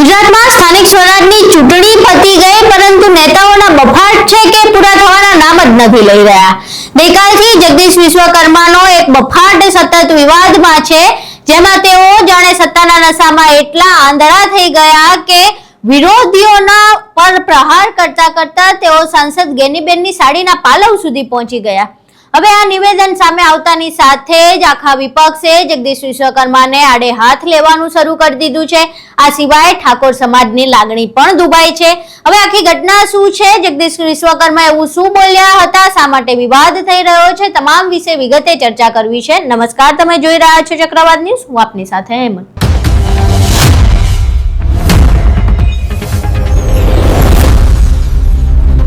ગુજરાતમાં સ્થાનિક સ્વરાજની ચૂંટણી પતી ગઈ, પરંતુ નેતાઓના બફાટ છે કે પૂરા થવાના નામ જ નથી લઈ રહ્યા। ગઈકાલથી જગદીશ વિશ્વકર્માનો એક બફાટ સતત વિવાદમાં છે, જેમાં તેઓ જાણે સત્તાના નશામાં એટલા આંધળા થઈ ગયા કે વિરોધીઓના પર પ્રહાર કરતા કરતા તેઓ સાંસદ ગેનીબેનની સાડીના પાલવ સુધી પહોંચી ગયા। હવે આ નિવેદન સામે આવતાની સાથે જ આખા વિપક્ષે જગદીશ વિશ્વકર્માને આડે હાથ લેવાનું શરૂ કરી દીધું છે। આ સિવાય ઠાકોર સમાજની લાગણી પણ દુભાઈ છે। હવે આખી ઘટના શું છે, જગદીશ વિશ્વકર્મા એવું શું બોલ્યા હતા, શા માટે વિવાદ થઈ રહ્યો છે, તમામ વિશે વિગતે ચર્ચા કરવી છે। નમસ્કાર, તમે જોઈ રહ્યા છો ચક્રવાત ન્યૂઝ, હું આપની સાથે હેમંત।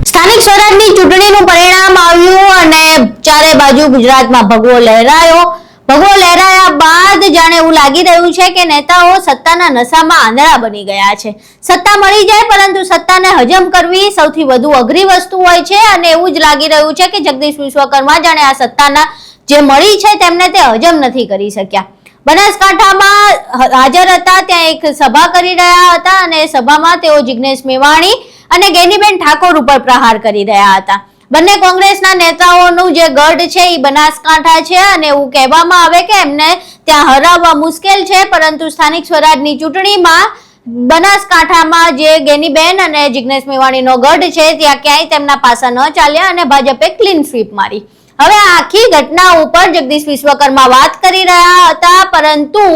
સ્થાનિક સ્વરાજની ચૂંટણીનું પરિણામ આવ્યું અને ચારે બાજુ ગુજરાતમાં ભગવો લહેરાયો। ભગવો લહેરાયા બાદ જાણે એવું લાગી રહ્યું છે કે નેતાઓ સત્તાના નશામાં આંધળા બની ગયા છે। સત્તા મળી જાય, પરંતુ સત્તાને હજમ કરવી સૌથી વધુ અઘરી વસ્તુ હોય છે અને એવું જ લાગી રહ્યું છે કે જગદીશ વિશ્વકર્મા જાણે આ સત્તાના જે મળી છે તેમને તે હજમ નથી કરી શક્યા। બનાસકાંઠામાં હાજર હતા, ત્યાં એક સભા કરી રહ્યા હતા અને સભામાં તેઓ જિગ્નેશ મેવાણી અને ગેનીબેન ઠાકોર ઉપર પ્રહાર કરી રહ્યા હતા। બંને કોંગ્રેસના નેતાઓનું જે ગઢ છે એ બનાસકાંઠા છે અને એવું કહેવામાં આવે કે એમને ત્યાં હરાવવા મુશ્કેલ છે, પરંતુ સ્થાનિક સ્વરાજની ચૂંટણીમાં બનાસકાંઠામાં જે ગેનીબેન અને જિગ્નેશ મેવાણીનો ગઢ છે ત્યાં ક્યાંય તેમના પાસા ન ચાલ્યા અને ભાજપે ક્લીન સ્વીપ મારી। હવે આખી ઘટના ઉપર જગદીશ વિશ્વકર્મા વાત કરી રહ્યા હતા, પરંતુ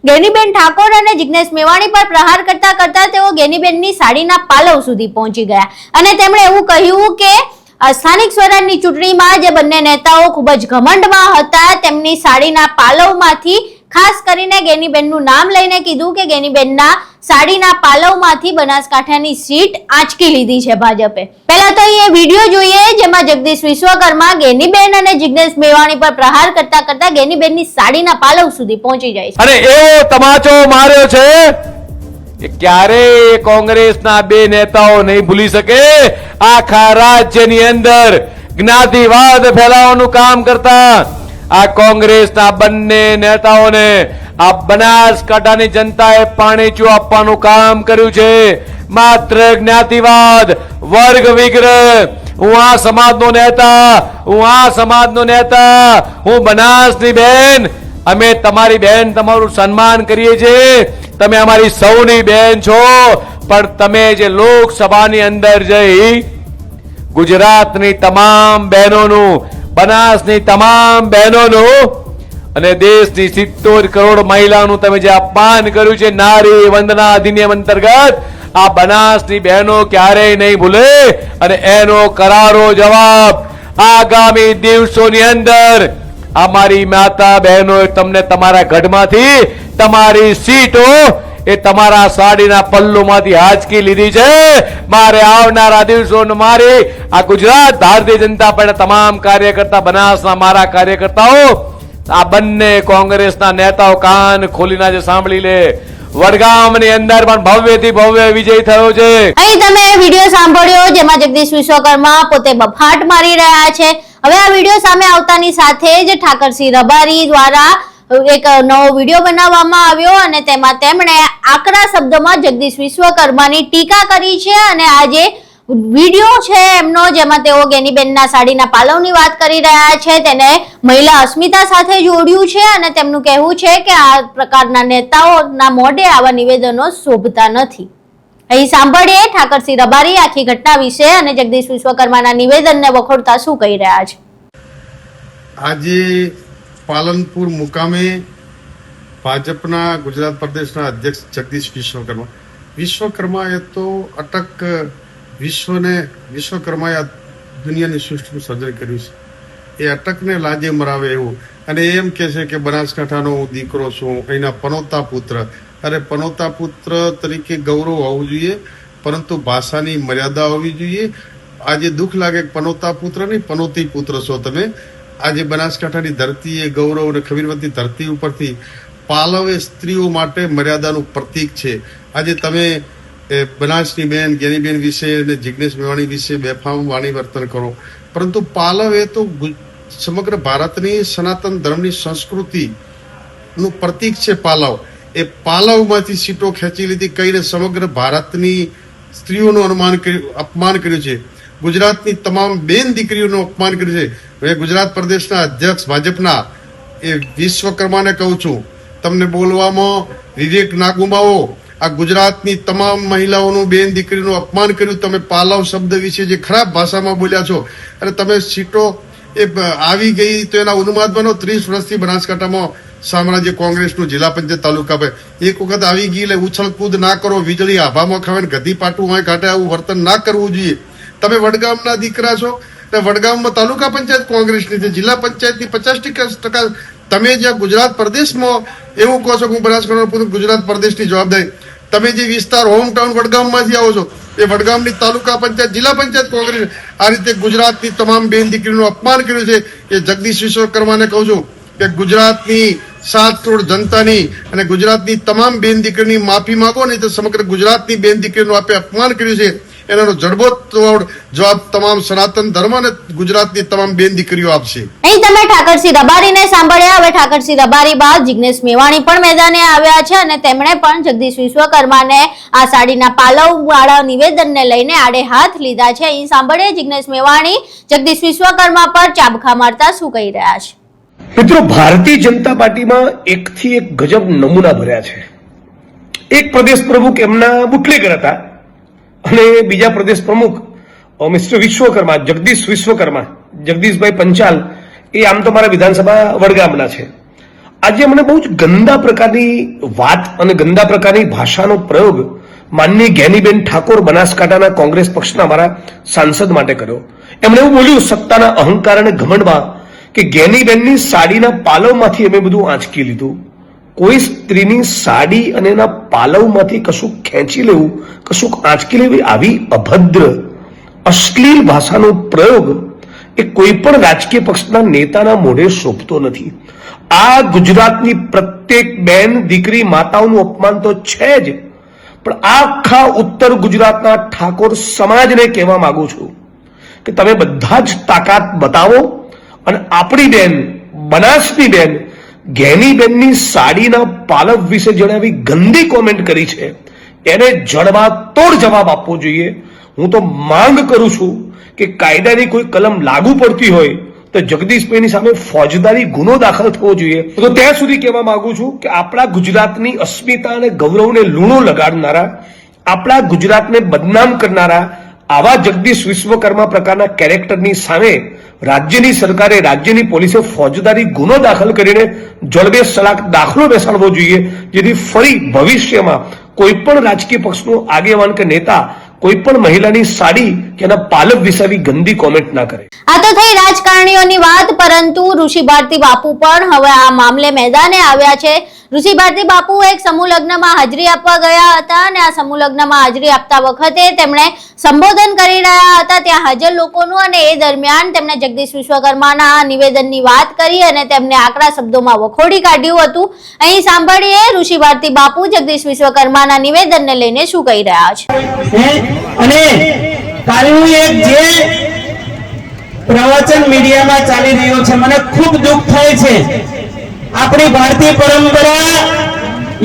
ગેનીબેન ઠાકોર અને જિગ્નેશ મેવાણી પર પ્રહાર કરતા કરતા તેઓ ગેનીબેનની સાડીના પાલવ સુધી પહોંચી ગયા અને તેમણે એવું કહ્યું કે સ્થાનિક સ્વરાજની ચૂંટણીમાં જે બંને નેતાઓ ખૂબ જ ઘમંડમાં હતા, તેમની સાડીના પાલવમાંથી ખાસ કરીને ગેનીબેનનું નામ લઈને કીધું કે ગેનીબેનના સાડીના પાલવમાંથી બનાસકાંઠાની સીટ આંચકી લીધી છે ભાજપે। પહેલા તો એ વિડીયો જોઈએ જેમાં જગદીશ વિશ્વકર્મા ગેનીબેન અને જિગ્નેશ મેવાણી પર પ્રહાર કરતા કરતા ગેનીબેનની સાડીના પાલવ સુધી પહોંચી જાય છે અને એવો તમાચો માર્યો છે કે ક્યારે કોંગ્રેસના બે નેતાઓ નહીં ભૂલી શકે। આખા રાજ્યની અંદર જ્ઞાતિવાદ ફેલાવવાનું કામ કરતા આ કોંગ્રેસના બંને નેતાઓને આ બનાસકાંઠાની જનતાએ પાણીચું આપવાનું કામ કર્યું છે। માત્ર જ્ઞાતિવાદ, વર્ગ વિગ્રહ, હું આ સમાજનો નેતા, હું આ સમાજનો નેતા, હું બનાસની બેન, અમે તમારી બેન, તમારું સન્માન કરીએ છીએ, તમે અમારી સૌની બેન છો, પણ તમે જે લોકસભાની અંદર જઈ ગુજરાતની તમામ બહેનોનું, બનાસની તમામ બહેનોનું અને દેશની 70 કરોડ મહિલાનું તમે જે અપમાન કર્યું છે નારી વંદના અધિનિયમ અંતર્ગત, આ બનાસની બહેનો ક્યારેય નહીં ભૂલે અને એનો કરારો જવાબ આગામી દિવસોની અંદર અમારી માતા બહેનો તમને તમારા ગઢમાંથી તમારી સીટો એ તમારા સાડીના પલ્લુમાંથી આંચકી લીધી છે। મારે આવનારા દિવસોમાં મારી આ ગુજરાત ભારતીય જનતા પાર્ટીના તમામ કાર્યકર્તા, બનાસના મારા કાર્યકર્તાઓ, આ બંને કોંગ્રેસના નેતાઓ કાન ખોલીને આજે સાંભળી લે, વડગામની અંદર પણ ભવ્યથી ભવ્ય વિજય થયો છે। અહીં તમે વિડીયો સાંભળ્યો જેમાં જગદીશ વિશ્વકર્મા પોતે બફાટ મારી રહ્યા છે। હવે આ વિડીયો સામે આવતાની સાથે જ ઠાકરસિંહ રબારી દ્વારા એક નવો વિડીયો બનાવવામાં આવ્યો અને તેમાં તેમણે આકરા શબ્દોમાં જગદીશ વિશ્વકર્માની ટીકા કરી છે અને આ જે વિડીયો છે એમનો, જેમાં તેઓ ગેનીબેનના સાડીના પાલવની વાત કરી રહ્યા છે, તેને મહિલા અસ્મિતા સાથે જોડ્યું છે અને તેમનું કહેવું છે કે આ પ્રકારના નેતાઓના મોઢે આવા નિવેદનો શોભતા નથી। અહીં સાંભળીએ ઠાકરસિંહ રબારી આખી ઘટના વિશે અને જગદીશ વિશ્વકર્માના નિવેદનને વખોડતા શું કહી રહ્યા છે। આજે પાલનપુર મુકામે ભાજપના ગુજરાત પ્રદેશના અધ્યક્ષ જગદીશ વિશ્વકર્મા એ તો અટક વિશ્વકર્માએ દુનિયાની સૃષ્ટિનું સર્જન કર્યું છે, એ અટકને લાજે મરાવે એવું, અને એમ કે છે કે બનાસકાંઠાનો હું દીકરો છું, અહીંના પનોતા પુત્ર। અરે પનોતા પુત્ર તરીકે ગૌરવ હોવું જોઈએ, પરંતુ ભાષાની મર્યાદા હોવી જોઈએ। આજે દુઃખ લાગે કે પનોતા પુત્ર નહીં, પનોતી પુત્ર છો તમે। આજે બનાસકાંઠાની ધરતી એ ગૌરવ અને ખમીરવંતી ધરતી ઉપરથી પાલવ એ સ્ત્રીઓ માટે મર્યાદાનું પ્રતીક છે। આજે તમે બનાસની બેન ગેનીબેન વિશે અને જિગ્નેશ મેવાણી વિશે બેફામ વાણી વર્તન કરો, પરંતુ પાલવ એ તો સમગ્ર ભારતની સનાતન ધર્મની સંસ્કૃતિનું પ્રતીક છે। પાલવ એ પાલવમાંથી સીટો ખેંચી લીધી, કઈને સમગ્ર ભારતની સ્ત્રીઓનું અપમાન કર્યું છે, ગુજરાતની તમામ બેન દીકરીઓનું અપમાન કર્યું છે. હવે ગુજરાત પ્રદેશના અધ્યક્ષ ભાજપના એ વિશ્વકર્માને કહું છું, તમને બોલવામાં વિવેક ના ગુમાવો. આ ગુજરાતની તમામ મહિલાઓનું બેન દીકરીનું અપમાન કર્યું. તમે પાલવ શબ્દ વિશે જે ખરાબ ભાષામાં બોલ્યા છો, અને તમે સીટો એ આવી ગઈ તો એના ઉન્માદ બનો. 30 વર્ષથી બનાસકાંઠામાં સામ્રાજ્ય કોંગ્રેસનું જિલ્લા પંચાયત તાલુકા પર એક વખત આવી ગઈ એટલે ઉછળ કૂદ ના કરો, વીજળી આભામાં ખાવે ગધી પાટું હોય કાઢે, આવું વર્તન ના કરવું જોઈએ. તમે વડગામના દીકરા છો, વડગામમાં તાલુકા પંચાયત કોંગ્રેસની છે, જિલ્લા પંચાયતની 50% તમે જ્યાં ગુજરાત પ્રદેશમાં એવું કહો છો કે હું બનાસકાંઠા ગુજરાત પ્રદેશની જવાબદારી, તમે જે વિસ્તાર હોમટાઉન વડગામમાંથી આવો છો એ વડગામની તાલુકા પંચાયત જિલ્લા પંચાયત કોંગ્રેસ આ રીતે ગુજરાતની તમામ બેન દીકરીનું અપમાન કર્યું છે. એ જગદીશ વિશ્વકર્માને કહું છું કે ગુજરાતની 7 કરોડ જનતાની અને ગુજરાતની તમામ બેન દીકરીની માફી માંગો, નહીં તો સમગ્ર ગુજરાતની બેન દીકરીનું આપે અપમાન કર્યું છે એનો જડબોતોડ જવાબ તમામ સનાતન ધર્મ અને ગુજરાતની તમામ બેન દીકરીઓ આપશે. અહીં તમે ઠાકરસિંહ રબારીને સાંભળ્યા. હવે ઠાકરસિંહ રબારી બાદ જિગ્નેશ મેવાણી પણ મેદાને આવ્યા છે અને તેમણે પણ જગદીશ વિશ્વકર્માને આ સાડીના પાલવ વાળા નિવેદનને લઈને આડે હાથ લીધા છે. અહીં સાંભળીએ જિગ્નેશ મેવાણી જગદીશ વિશ્વકર્મા પર ચાબખા મારતા શું કહી રહ્યા છે. મિત્રો, ભારતીય જનતા પાર્ટીમાં એકથી એક ગજબ નમૂના ભર્યા છે. એક પ્રદેશ પ્રમુખ એમના બુટલેગર હતા અને બીજા પ્રદેશ પ્રમુખ મિસ્ટર વિશ્વકર્મા, જગદીશ વિશ્વકર્મા, જગદીશભાઈ પંચાલ, એ આમ તો મારા વિધાનસભા વડગામના છે. આજે મને બહુ જ ગંદા પ્રકારની વાત અને ગંદા પ્રકારની ભાષાનો પ્રયોગ માનનીય જ્ઞાનીબેન ઠાકોર બનાસકાંઠાના કોંગ્રેસ પક્ષના મારા સાંસદ માટે કર્યો. એમણે એવું બોલ્યું સત્તાના અહંકાર અને ઘમંડમાં કે જ્ઞાનીબેનની સાડીના પાલવમાંથી અમે બધું આંચકી લીધું. કોઈ સ્ત્રીની સાડી અને એના પાલવમાંથી કશું ખેંચી લેવું, કશું આંચકી લેવી, આવી અભદ્ર અશ્લીલ ભાષાનો પ્રયોગ એ કોઈ પણ રાજકીય પક્ષના નેતાના મોઢે શોભતો નથી. આ ગુજરાતની પ્રત્યેક બેન દીકરી માતાઓનું અપમાન તો છે જ, પણ આખા ઉત્તર ગુજરાતના ઠાકોર સમાજને કહેવા માંગુ છું કે તમે બધા જ તાકાત બતાવો અને આપણી બેન બનાસની બેન જ્ઞાનીબેનની સાડીના પાલવ વિશે જણાવી ગંદી કોમેન્ટ કરી છે એને જડબાતોડ જવાબ આપવો જોઈએ. હું તો માંગ કરું છું કે કાયદાની કોઈ કલમ લાગુ પડતી હોય તો જગદીશભાઈની સામે ફોજદારી ગુનો દાખલ થવો જોઈએ. તો ત્યાં સુધી કહેવા માંગુ છું કે આપણા ગુજરાતની અસ્મિતા અને ગૌરવને લૂણો લગાડનારા, આપણા ગુજરાતને બદનામ કરનારા આવા જગદીશ વિશ્વકર્મા પ્રકારના કેરેક્ટરની સામે રાજ્યની સરકારે, રાજ્યની પોલીસે ફોજદારી ગુનો દાખલ કરીને જડબે સલાક દાખલો બેસાડવો જોઈએ, જેથી ફરી ભવિષ્યમાં કોઈ પણ રાજકીય પક્ષનો આગેવાન કે નેતા કોઈ પણ મહિલાની સાડી કે એના પાલવ વિશે ગંદી કોમેન્ટ ના કરે. આ તો થઈ રાજકારણીઓની વાત, પરંતુ ઋષિ ભારતી બાપુ પણ હવે આ મામલે મેદાને આવ્યા છે. ઋષિ ભારતી બાપુ એક સમૂહ લગ્નમાં હાજરી આપવા ગયા હતા અને આ સમૂહ લગ્નમાં હાજરી આપતા વખતે તેમણે સંબોધન કરી રહ્યા હતા ત્યાં હાજર લોકોનું, અને એ દરમિયાન તેમણે જગદીશ વિશ્વકર્માના નિવેદનની વાત કરી અને તેમને આકરા શબ્દોમાં વખોડી કાઢ્યું હતું. અહીં સાંભળીએ ઋષિ ભારતી બાપુ જગદીશ વિશ્વકર્માના નિવેદનને લઈને શું કહી રહ્યા છે. અને કાલનું એક જે પ્રવચન મીડિયામાં ચાલી રહ્યું છે, મને ખૂબ દુઃખ થાય છે. આપણી ભારતીય પરંપરા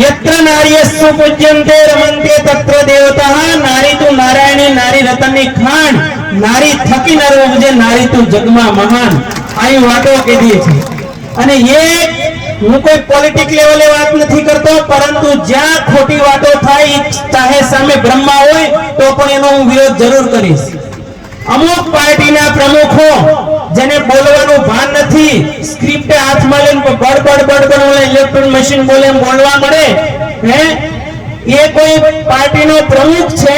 યત્ર નાર્યસ્સુ પૂજ્યન્તે રમન્તે તત્ર દેવતાઃ, નારી તું નારાયણી, નારી રતનની ખાણ, નારી થકી નર ઉપજે, નારી તું જગમાં મહાન, આવી વાતો કીધી છે. અને એ હું કોઈ પોલિટિક લેવલે વાત નથી કરતો, પરંતુ જ્યાં ખોટી વાતો થાય, ચાહે સામે બ્રહ્મા હોય તો પણ એનો હું વિરોધ જરૂર કરીશ. અમુક પાર્ટીના પ્રમુખો જેને બોલવાનું ભાન નથી, સ્ક્રિપ્ટ હાથમાં લઈને બડ ઇલેક્ટ્રોનિક મશીન બોલે એમ બોલવા મળે, એ કોઈ પાર્ટીનો પ્રમુખ છે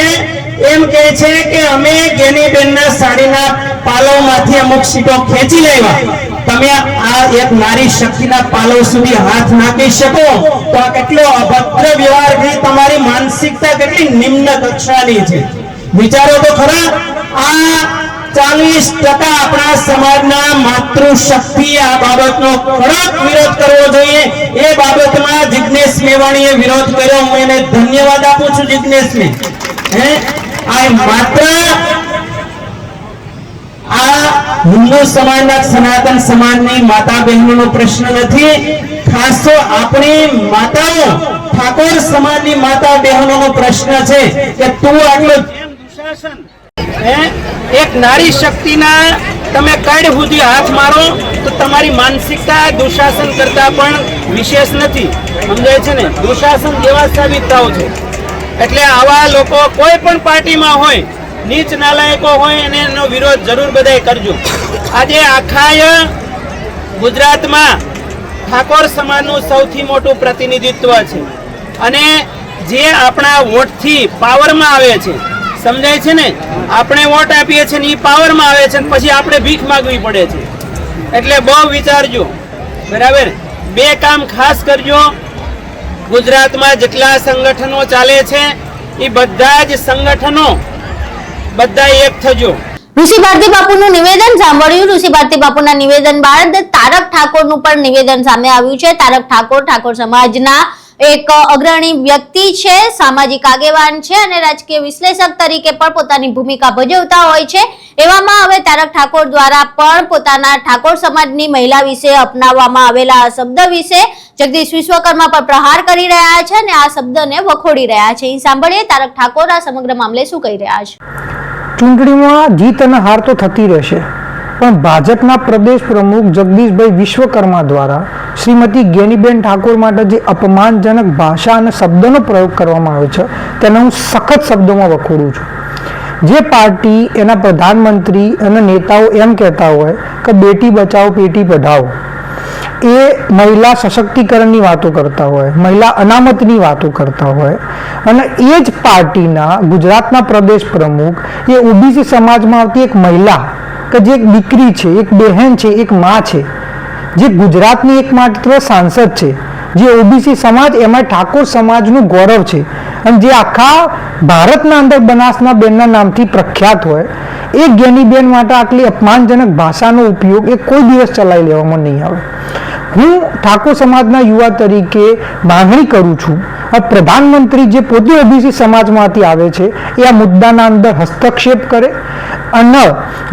એમ કહે છે કે અમે જ્ઞાનીબેનના સાડીના પાલવમાંથી અમુક સીટો ખેંચી લાવ્યા. તમે આ એક નારી શક્તિના પાલવ સુધી હાથ નાખી શકો તો આ કેટલો અભદ્ર વ્યવહાર છે, તમારી માનસિકતા કેટલી નિમ્ન કક્ષાની છે. વિચારો તો ખરા. આ 40% આપણા સમાજના માતૃશક્તિ આ બાબતનો કડક વિરોધ કરવો જોઈએ. એ બાબતમાં જિગ્નેશ મેવાણીએ વિરોધ કર્યો, હું એને ધન્યવાદ આપું છું જિગ્નેશને. આ માત્ર આ હિન્દુ સમાજના, સનાતન સમાજની માતા બહેનોનો પ્રશ્ન નથી, ખાસ તો આપણી માતાઓ ઠાકોર સમાજની માતા બહેનોનો પ્રશ્ન છે કે તું આટલો જેમ દુશાસન એક નારી શક્તિના તમે કડ સુધી હાથ મારો તો તમારી માનસિકતા દુશાસન કરતા પણ વિશેષ નથી, સમજાય છે ને? દુશાસન જેવા સાબિત થાવ છે. એટલે આવા લોકો કોઈ પણ પાર્ટીમાં હોય, નીચ નાલાયકો હોય, અને એનો વિરોધ જરૂર બધાય કરજો. આજે આખા ગુજરાતમાં ઠાકોર સમાજનું સૌથી મોટું પ્રતિનિધિત્વ છે, અને જે આપણા વોટથી પાવરમાં આવે છે, સમજાય છે ને? આપણે વોટ આપીએ છીએ ને એ પાવરમાં આવે છે, પછી આપણે ભીખ માંગવી પડે છે. એટલે બહુ વિચારજો, બરાબર? બે કામ ખાસ કરજો. ગુજરાતમાં જેટલા સંગઠનો ચાલે છે એ બધા જ સંગઠનો બધા એક થજો. ઋષિ ભારતી બાપુનું નિવેદન સાંભળ્યું. ઋષિ ભારતી બાપુના નિવેદન બાદ તારક ઠાકોરનું પણ નિવેદન સામે આવ્યું છે. તારક ઠાકોર ઠાકોર સમાજના એક અગ્રણી વ્યક્તિ છે, સામાજિક આગેવાન છે અને રાજકીય વિશ્લેષક તરીકે પણ પોતાની ભૂમિકા ભજવતા હોય છે. એવામાં હવે તારક ઠાકોર દ્વારા પણ પોતાના ઠાકોર સમાજની મહિલા વિશે અપનાવવામાં આવેલા શબ્દ વિશે જગદીશ વિશ્વકર્મા પર પ્રહાર કરી રહ્યા છે અને આ શબ્દને વખોડી રહ્યા છે. સાંભળીએ તારક ઠાકોર આ સમગ્ર મામલે શું કહી રહ્યા છે. ચૂંટણીમાં જીત અને હાર તો થતી રહેશે, પણ ભાજપના પ્રદેશ પ્રમુખ જગદીશભાઈ વિશ્વકર્મા દ્વારા શ્રીમતી જ્ઞાનીબેન ઠાકોર માટે જે અપમાનજનક ભાષા અને શબ્દનો પ્રયોગ કરવામાં આવે છે તેને હું સખત શબ્દોમાં વખોડું છું. જે પાર્ટી એના પ્રધાનમંત્રી અને નેતાઓ એમ કહેતા હોય કે બેટી બચાવો બેટી પઢાઓ, એ મહિલા સશક્તિકરણની વાતો કરતા હોય, મહિલા અનામતની વાતો કરતા હોય, અને એ જ પાર્ટીના ગુજરાતના પ્રદેશ પ્રમુખ એ ઓબીસી સમાજમાં આવતી એક મહિલા કે જે એક દીકરી છે, એક બહેન છે, એક માં છે, જે ગુજરાતની એકમાત્ર સાંસદ છે, જે ઓબીસી સમાજ એમાં ઠાકોર સમાજનું ગૌરવ છે અને જે આખા ભારતના અંદર બનાસના બેનના નામથી પ્રખ્યાત હોય, એ જ્ઞાનીબેન માટે આટલી અપમાનજનક ભાષાનો ઉપયોગ એ કોઈ દિવસ ચલાવી લેવામાં નહીં આવે. હું ઠાકોર સમાજના યુવા તરીકે માંગણી કરું છું, પ્રધાનમંત્રી જે પોતે ઓબીસી સમાજમાંથી આવે છે એ આ મુદ્દાના અંદર હસ્તક્ષેપ કરે અને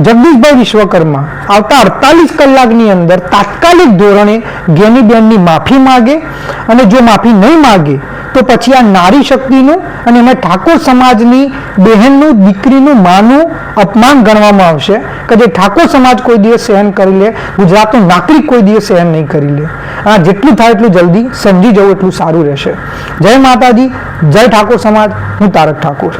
જગદીશભાઈ વિશ્વકર્મા આવતા 48 કલાકની અંદર તાત્કાલિક ધોરણે જ્ઞાનીબેનની માફી માગે, અને જો માફી નહીં માગે તો પછી આ નારી શક્તિનું અને એમાં ઠાકોર સમાજની બહેનનું, દીકરીનું, માનું અપમાન ગણવામાં આવશે કે જે ઠાકોર સમાજ કોઈ દિવસ સહન કરી લે, ગુજરાતનો નાગરિક કોઈ દિવસ સહન નહીં કરી લે. આ જેટલું થાય એટલું જલ્દી સમજી જવું એટલું સારું રહેશે. જય માતાજી, જય ઠાકોર સમાજ. હું તારક ઠાકોર.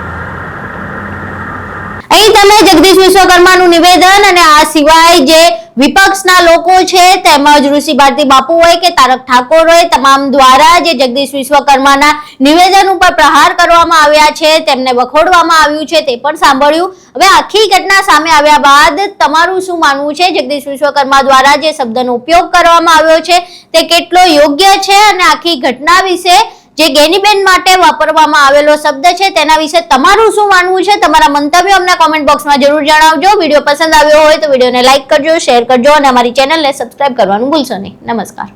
અહીં તમે જગદીશ વિશ્વકર્માનું નિવેદન અને આ સિવાય જે વિપક્ષના લોકો છે તેમજ ઋષિ ભારતી બાપુ હોય કે તારક ઠાકોર હોય, તમામ દ્વારા જે જગદીશ વિશ્વકર્માના નિવેદન ઉપર પ્રહાર કરવામાં આવ્યા છે, તેમને વખોડવામાં આવ્યું છે, તે પણ સાંભળ્યું. હવે આખી ઘટના સામે આવ્યા બાદ તમારું શું માનવું છે? જગદીશ વિશ્વકર્મા દ્વારા જે શબ્દનો ઉપયોગ કરવામાં આવ્યો છે તે કેટલો યોગ્ય છે, અને આખી ઘટના વિશે જે જ્ઞાનીબેન માટે વાપરવામાં આવેલો શબ્દ છે તેના વિશે તમારું શું માનવું છે? તમારા મંતવ્યો અમને કોમેન્ટ બોક્સમાં જરૂર જણાવજો. વિડીયો પસંદ આવ્યો હોય તો વિડીયોને લાઈક કરજો, શેર કરજો અને અમારી ચેનલને સબસ્ક્રાઇબ કરવાનું ભૂલશો નહીં. નમસ્કાર.